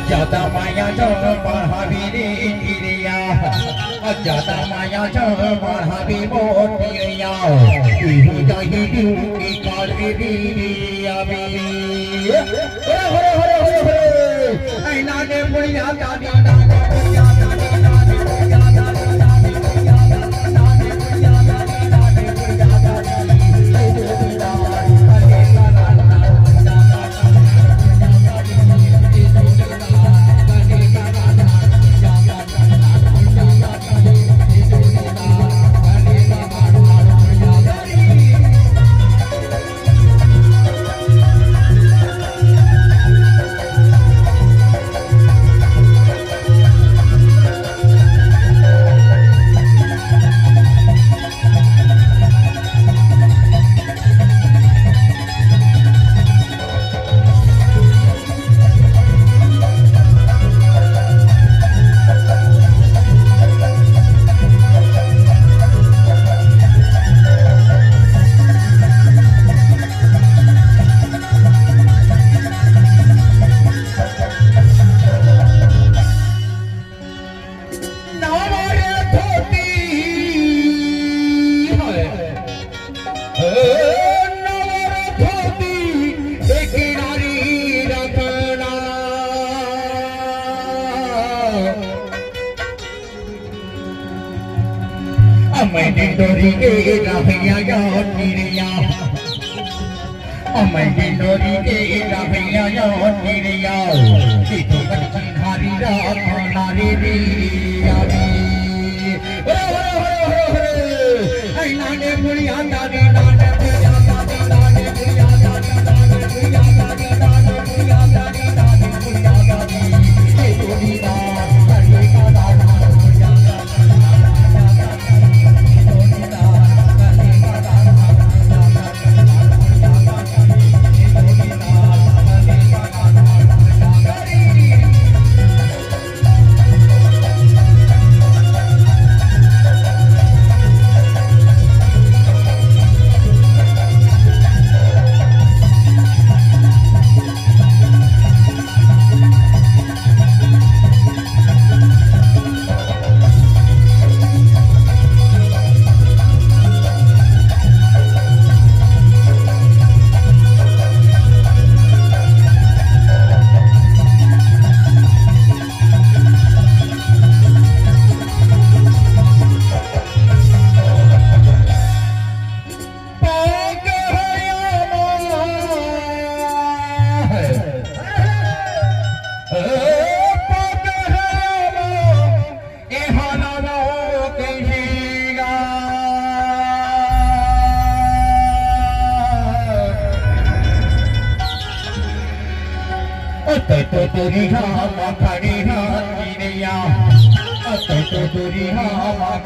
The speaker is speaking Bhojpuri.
ज्यादा माया जो बढ़ावी रे गिरिया ज्यादा माया जो बढ़ावी मोटिया इहु जाहि की काली रिया बे हरे हरे हरे हरे ऐ नागे पुड़िया दादी नागे पुड़िया दादी नागे पुड़िया दादी नागे पुड़िया दादी नागे पुड़िया दादी नागे पुड़िया दादी ऐ देवीदार अरे काला मैंने डोरी के राहिया या नीरिया मैंने डोरी के राहिया या नीरिया कि तो बच्ची नारी रात नारी रिया रे ऐ नाने पुड़िया दादी नाने पुड़िया दादी नाने पुड़िया दादी नाने पुड़िया दादी नाने पुड़िया दादी नाने पुड़िया दादी ये डोरी का हरे का दादा पुड़िया तो तुरी हाँ खड़ी हाँ गिरिया तो तुरी हाँ